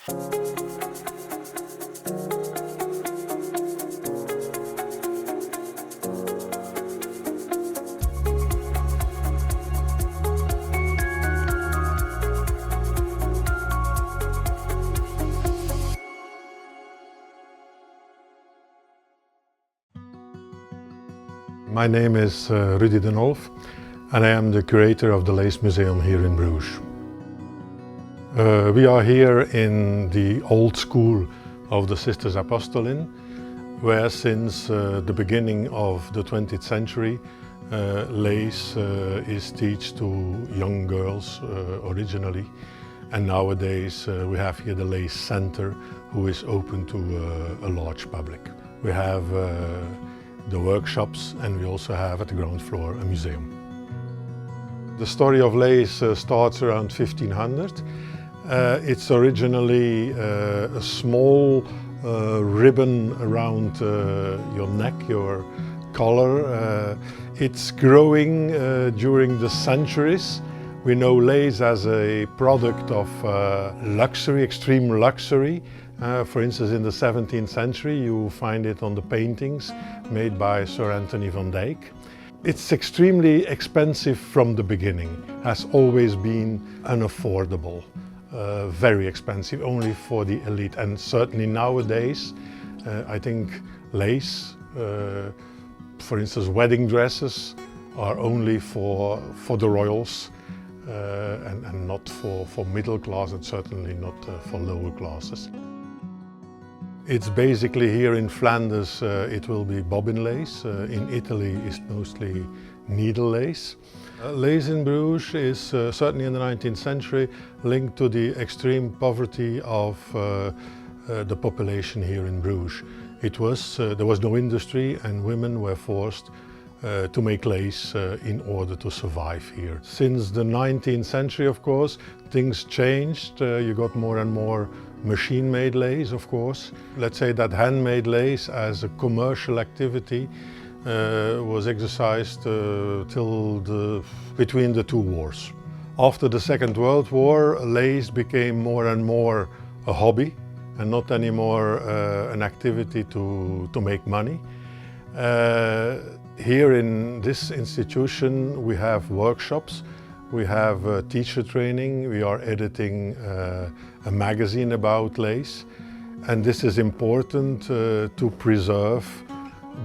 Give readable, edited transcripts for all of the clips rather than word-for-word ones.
My name is Rudy De Nolf, and I am the curator of the Lace Museum here in Bruges. We are here in the old school of the Sisters Apostolin, where since the beginning of the 20th century, lace is taught to young girls originally, and nowadays we have here the Lace Center, who is open to a large public. We have the workshops, and we also have at the ground floor a museum. The story of lace starts around 1500. It's originally a small ribbon around your neck, your collar. It's growing during the centuries. We know lace as a product of luxury, extreme luxury. For instance, in the 17th century, you find it on the paintings made by Sir Anthony van Dyck. It's extremely expensive from the beginning, has always been unaffordable, very expensive, only for the elite. And certainly nowadays, I think lace, for instance, wedding dresses, are only for the royals and not for middle class, and certainly not for lower classes. It's basically here in Flanders, it will be bobbin lace. In Italy, it's mostly needle lace. Lace in Bruges is certainly in the 19th century linked to the extreme poverty of the population here in Bruges. There was no industry, and women were forced to make lace in order to survive here. Since the 19th century, of course, things changed. You got more and more machine-made lace, of course. Let's say that handmade lace as a commercial activity was exercised between the two wars. After the Second World War, lace became more and more a hobby and not anymore an activity to make money. Here in this institution we have workshops, we have teacher training, we are editing a magazine about lace, and this is important to preserve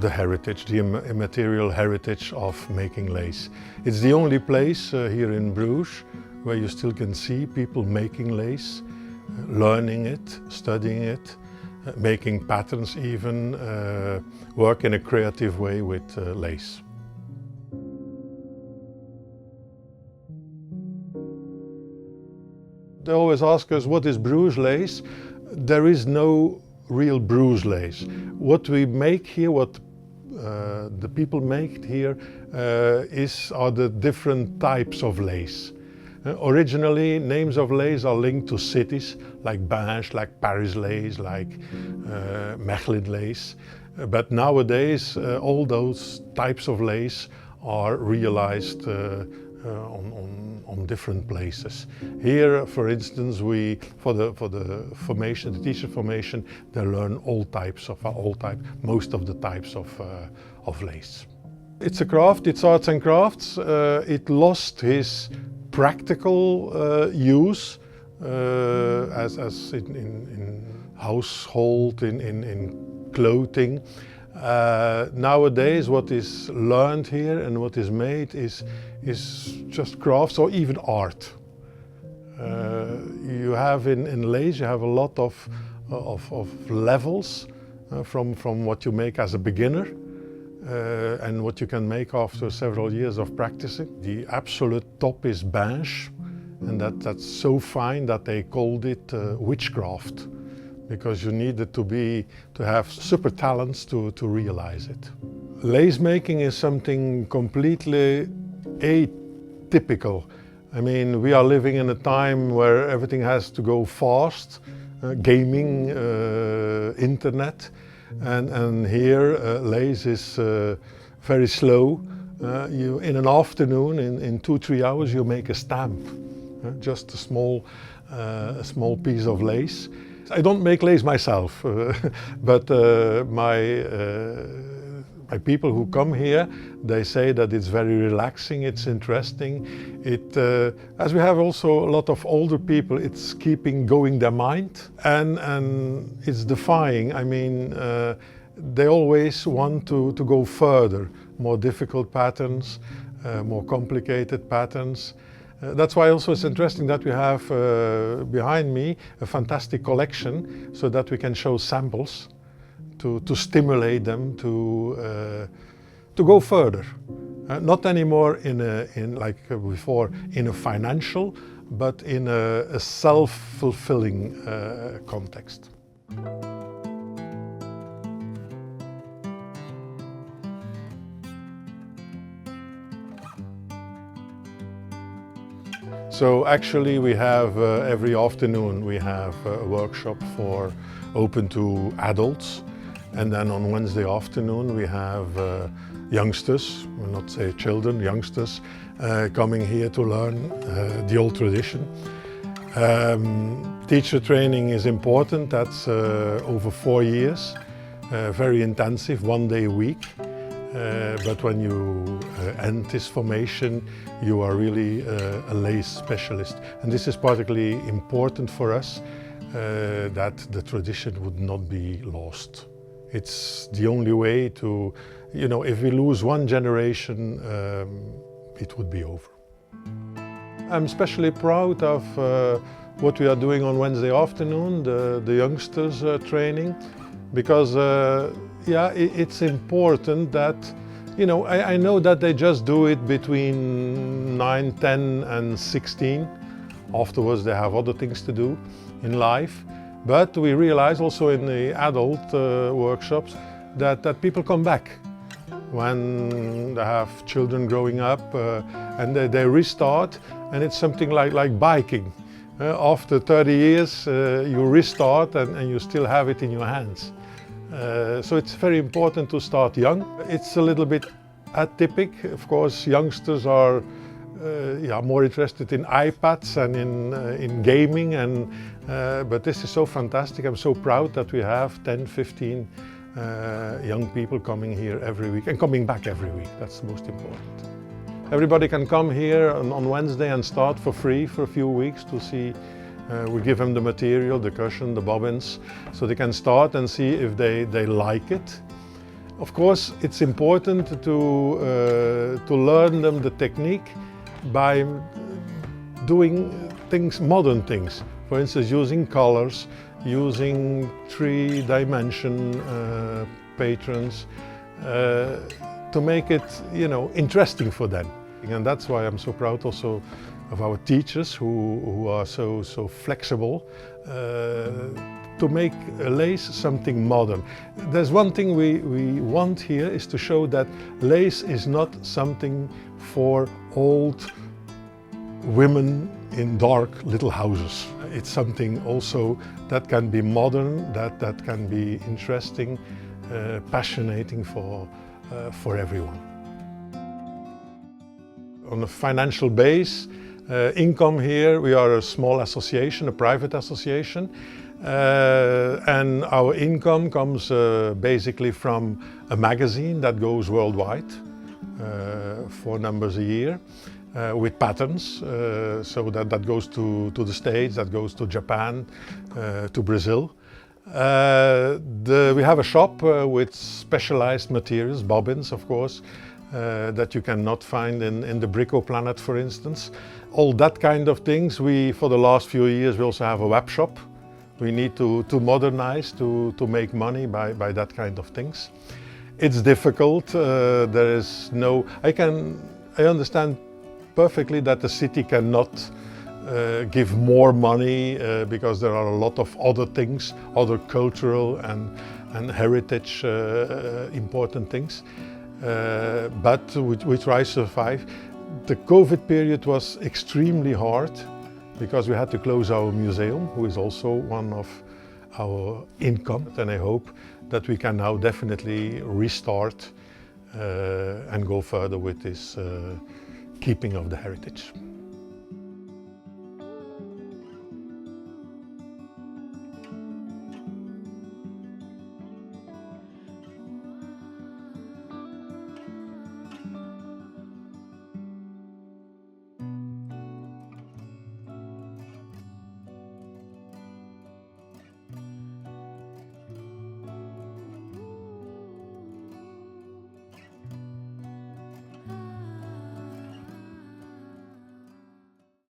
the heritage, the immaterial heritage of making lace. It's the only place here in Bruges where you still can see people making lace, learning it, studying it, making patterns even, work in a creative way with lace. They always ask us, what is Bruges lace? There is no real Bruges lace. What we make here, what the people make here, are the different types of lace. Originally, names of lace are linked to cities, like Bruges, like Paris lace, like Mechlin lace. But nowadays, all those types of lace are realized on different places. Here, for instance, for the formation, the teacher formation, they learn most of the types of lace. It's a craft. It's arts and crafts. It lost his practical use as in household, in clothing. Nowadays, what is learned here and what is made is just crafts or even art. You have in lace, you have a lot of levels from what you make as a beginner and what you can make after several years of practicing. The absolute top is Bruges, and that's so fine that they called it witchcraft, because you needed to have super talents to realize it. Lace making is something completely atypical. I mean, we are living in a time where everything has to go fast, gaming, internet, and here lace is very slow. In an afternoon, in 2-3 hours, you make a stamp, just a small piece of lace. I don't make lace myself, but my people who come here, they say that it's very relaxing, it's interesting. As we have also a lot of older people, it's keeping going their mind, and it's defying. I mean, they always want to go further, more difficult patterns, more complicated patterns. That's why also it's interesting that we have behind me a fantastic collection so that we can show samples to stimulate them to go further. Not anymore in like before in a financial, but in a self-fulfilling context. So actually we have every afternoon we have a workshop open to adults, and then on Wednesday afternoon we have youngsters, we'll not say children, youngsters, coming here to learn the old tradition. Teacher training is important. That's over 4 years, very intensive, 1 day a week. But when you end this formation, you are really a lace specialist. And this is particularly important for us, that the tradition would not be lost. It's the only way to, you know, if we lose one generation, it would be over. I'm especially proud of what we are doing on Wednesday afternoon, the youngsters training, because yeah, it's important that, you know, I know that they just do it between 9, 10 and 16. Afterwards they have other things to do in life. But we realize also in the adult workshops that people come back when they have children growing up and they restart, and it's something like biking. After 30 years you restart and you still have it in your hands. So it's very important to start young. It's a little bit atypical. Of course, youngsters are yeah, more interested in iPads and in gaming, but this is so fantastic. I'm so proud that we have 10, 15 young people coming here every week and coming back every week. That's the most important. Everybody can come here on Wednesday and start for free for a few weeks to see. We give them the material, the cushion, the bobbins, so they can start and see if they like it. Of course, it's important to learn them the technique by doing things, modern things. For instance, using colors, using 3-dimension patterns to make it, you know, interesting for them. And that's why I'm so proud also of our teachers who are so flexible to make a lace something modern. There's one thing we want here is to show that lace is not something for old women in dark little houses. It's something also that can be modern, that can be interesting, passionating for everyone. On a financial base, income here, we are a small association, a private association, and our income comes basically from a magazine that goes worldwide, 4 numbers a year, with patterns, so that goes to the States, that goes to Japan, to Brazil. We have a shop with specialized materials, bobbins of course, that you cannot find in the Brico Planet, for instance. All that kind of things. For the last few years, we also have a web shop. We need to modernize, to make money by that kind of things. It's difficult. There is no. I understand perfectly that the city cannot give more money because there are a lot of other things, other cultural and heritage important things. But we try to survive. The COVID period was extremely hard because we had to close our museum, who is also one of our income. And I hope that we can now definitely restart and go further with this keeping of the heritage.